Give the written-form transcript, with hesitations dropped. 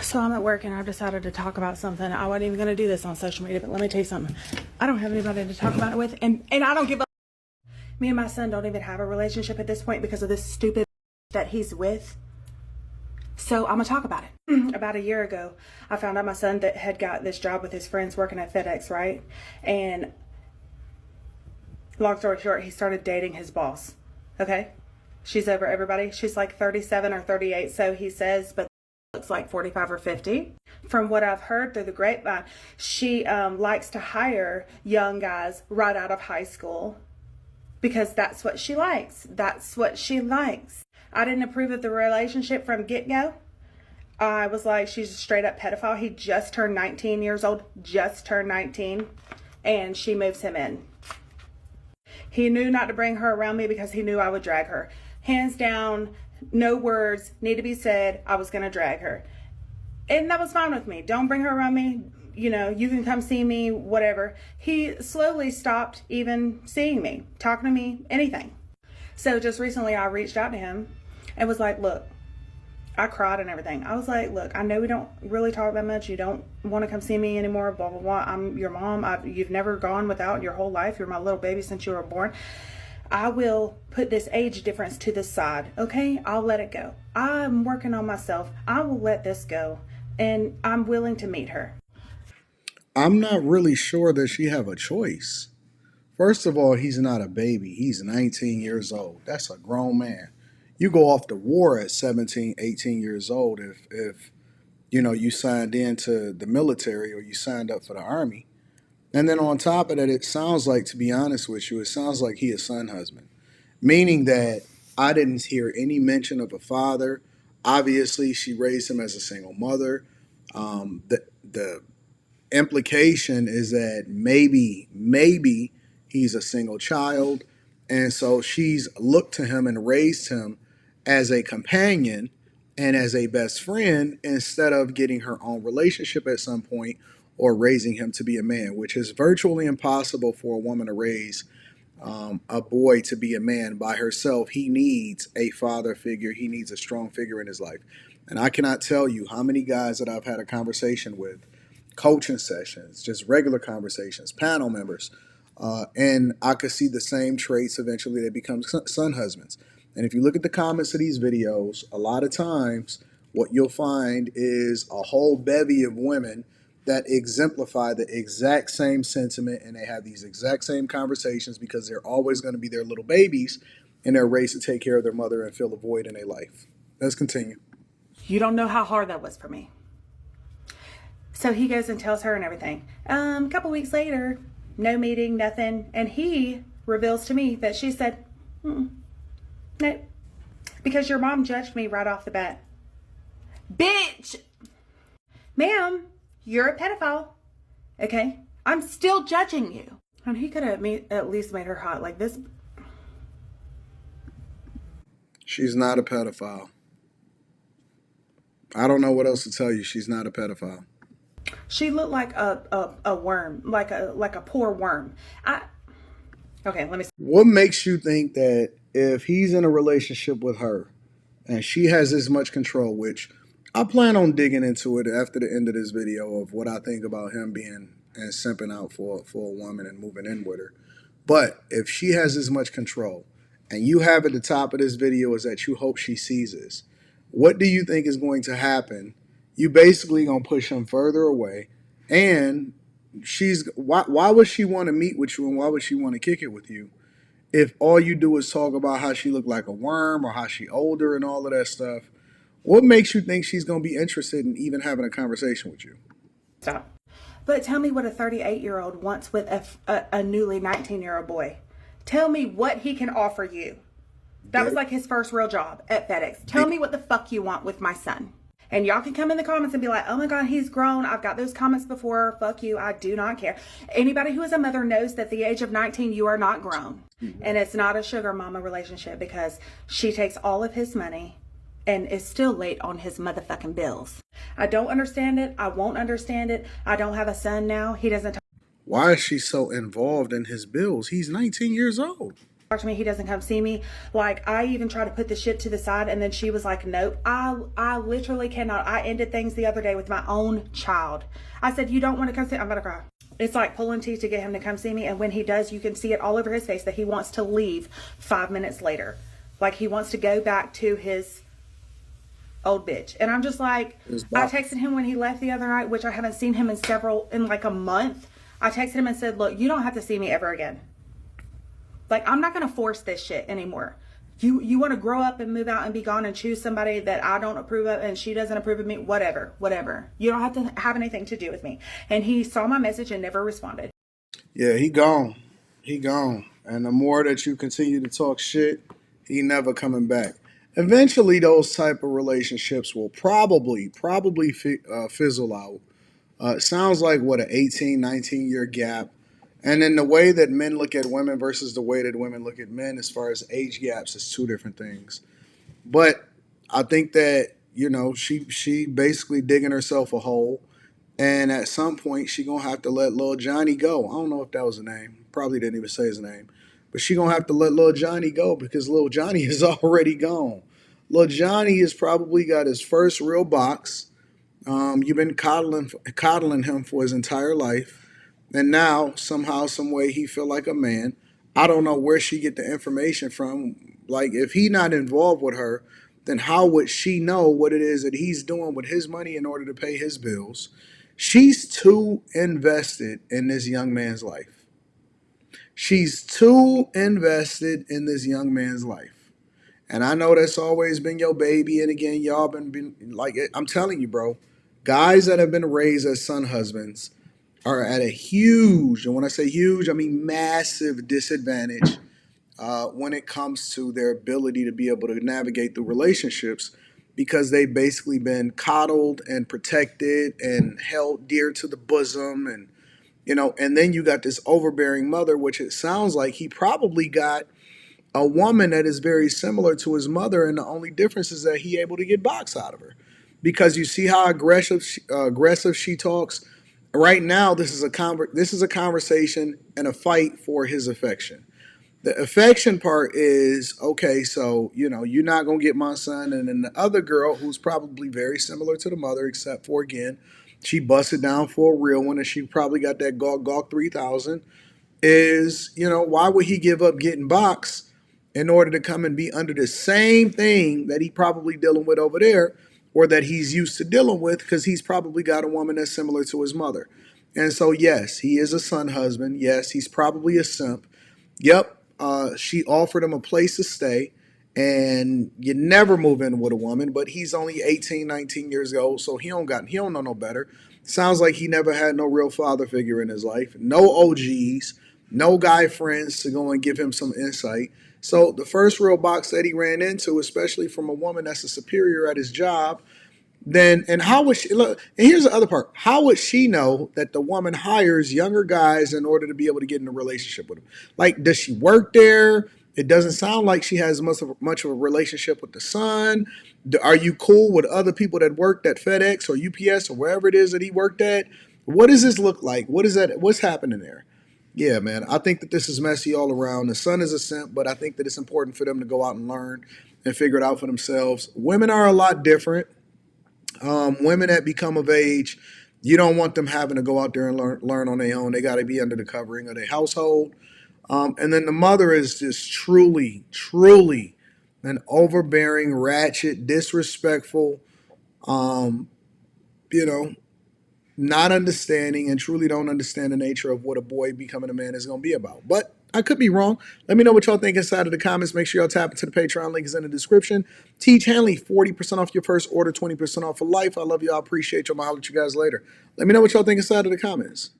So I'm at work and I've decided to talk about something. I wasn't even going to do this on social media, but let me tell you something. I don't have anybody to talk about it with, and I don't give a. Me and my son don't even have a relationship at this point because of this stupid that he's with. So I'm going to talk about it. About a year ago, I found out my son that had got this job with his friends working at FedEx, right? And long story short, he started dating his boss. Okay? She's over everybody. She's like 37 or 38, so he says, but looks like 45 or 50. From what I've heard through the grapevine, she likes to hire young guys right out of high school because that's what she likes. That's what she likes. I didn't approve of the relationship from get-go. I was like, she's a straight up pedophile. He just turned 19 years old, just turned 19, and she moves him in. He knew not to bring her around me because he knew I would drag her. Hands down, no words need to be said. I was going to drag her. And that was fine with me. Don't bring her around me. You know, you can come see me, whatever. He slowly stopped even seeing me, talking to me, anything. So just recently I reached out to him and was like, look, I cried and everything. I was like, look, I know we don't really talk that much. You don't want to come see me anymore, blah, blah, blah. I'm your mom. You've never gone without your whole life. You're my little baby since you were born. I will put this age difference to the side, okay? I'll let it go. I'm working on myself. I will let this go, and I'm willing to meet her. I'm not really sure that she have a choice. First of all, he's not a baby. He's 19 years old. That's a grown man. You go off to war at 17, 18 years old if you signed into the military or you signed up for the army. And then on top of that, it sounds like, to be honest with you, it sounds like he is son husband, meaning that I didn't hear any mention of a father. Obviously, she raised him as a single mother. The implication is that maybe he's a single child, and so she's looked to him and raised him as a companion and as a best friend instead of getting her own relationship at some point or raising him to be a man, which is virtually impossible for a woman to raise a boy to be a man by herself. He needs a father figure. He needs a strong figure in his life. And I cannot tell you how many guys that I've had a conversation with, coaching sessions, just regular conversations, panel members, and I could see the same traits eventually. They become son husbands. And if you look at the comments of these videos, a lot of times what you'll find is a whole bevy of women that exemplify the exact same sentiment, and they have these exact same conversations because they're always going to be their little babies and they're raised to take care of their mother and fill a void in their life. Let's continue. You don't know how hard that was for me. So he goes and tells her and everything. A couple weeks later, no meeting, nothing. And he reveals to me that she said, no, because your mom judged me right off the bat. Bitch! Ma'am, you're a pedophile. Okay? I'm still judging you. And he could have at least made her hot like this. She's not a pedophile. I don't know what else to tell you. She's not a pedophile. She looked like a worm, like a poor worm. Okay, let me. What makes you think that if he's in a relationship with her and she has this much control, which I plan on digging into it after the end of this video of what I think about him being and simping out for a woman and moving in with her. But if she has this much control and you have at the top of this video is that you hope she sees this, what do you think is going to happen? You basically gonna push him further away, and why would she want to meet with you and why would she want to kick it with you if all you do is talk about how she looked like a worm or how she older and all of that stuff? What makes you think she's gonna be interested in even having a conversation with you? Stop. But tell me what a 38-year-old wants with a newly 19-year-old boy. Tell me what he can offer you. That was like his first real job at FedEx. Tell me what the fuck you want with my son. And y'all can come in the comments and be like, oh my God, he's grown. I've got those comments before. Fuck you. I do not care. Anybody who is a mother knows that at the age of 19, you are not grown. And it's not a sugar mama relationship because she takes all of his money and is still late on his motherfucking bills. I don't understand it. I won't understand it. I don't have a son now. He doesn't Why is she so involved in his bills? He's 19 years old. talk to me, he doesn't come see me. Like, I even try to put the shit to the side, and then she was like, nope. I literally cannot. I ended things the other day with my own child. I said, you don't want to come see me? I'm gonna cry. It's like pulling teeth to get him to come see me, and when he does, you can see it all over his face that he wants to leave 5 minutes later. Like, he wants to go back to his old bitch. And I'm just like, I texted him when he left the other night, which I haven't seen him in like a month. I texted him and said, look, you don't have to see me ever again. Like, I'm not going to force this shit anymore. You want to grow up and move out and be gone and choose somebody that I don't approve of and she doesn't approve of me, whatever. You don't have to have anything to do with me. And he saw my message and never responded. Yeah, he gone. He gone. And the more that you continue to talk shit, he never coming back. Eventually, those type of relationships will probably fizzle out. It sounds like, what, an 18, 19-year gap. And then the way that men look at women versus the way that women look at men as far as age gaps is two different things. But I think that, she basically digging herself a hole. And at some point, she going to have to let little Johnny go. I don't know if that was the name. Probably didn't even say his name. But she going to have to let little Johnny go because little Johnny is already gone. Little Johnny has probably got his first real box. You've been coddling him for his entire life. And now, somehow, some way, he feel like a man. I don't know where she get the information from. Like, if he not involved with her, then how would she know what it is that he's doing with his money in order to pay his bills? She's too invested in this young man's life. She's too invested in this young man's life. And I know that's always been your baby. And again, y'all been like, I'm telling you, bro, guys that have been raised as son husbands are at a huge, and when I say huge, I mean massive disadvantage when it comes to their ability to be able to navigate the relationships because they've basically been coddled and protected and held dear to the bosom. And then you got this overbearing mother, which it sounds like he probably got a woman that is very similar to his mother, and the only difference is that he able to get box out of her because you see how aggressive she talks. Right now, this is a conversation and a fight for his affection. The affection part is, okay, so, you're not going to get my son. And then the other girl, who's probably very similar to the mother, except for, again, she busted down for a real one, and she probably got that Gawk 3000, is, why would he give up getting boxed in order to come and be under the same thing that he probably dealing with over there or that he's used to dealing with because he's probably got a woman that's similar to his mother. And so, yes, he is a son husband. Yes, he's probably a simp. Yep, she offered him a place to stay, and you never move in with a woman, but he's only 18, 19 years old, so he don't know no better. Sounds like he never had no real father figure in his life, no OGs, no guy friends to go and give him some insight. So the first real box that he ran into, especially from a woman that's a superior at his job, then, and how would she look? And here's the other part: how would she know that the woman hires younger guys in order to be able to get in a relationship with him? Like, does she work there? It doesn't sound like she has much of a relationship with the son. Are you cool with other people that worked at FedEx or UPS or wherever it is that he worked at? What does this look like? What is that? What's happening there? Yeah, man, I think that this is messy all around. The son is a simp, but I think that it's important for them to go out and learn and figure it out for themselves. Women are a lot different. Women that become of age, you don't want them having to go out there and learn on their own. They got to be under the covering of their household. And then the mother is just truly, truly an overbearing, ratchet, disrespectful, um, you know, not understanding and truly don't understand the nature of what a boy becoming a man is going to be about. But I could be wrong. Let me know what y'all think inside of the comments. Make sure y'all tap into the Patreon. Link is in the description. Teach Hanley, 40% off your first order, 20% off for life. I love y'all. I appreciate y'all. I'll holler at you guys later. Let me know what y'all think inside of the comments.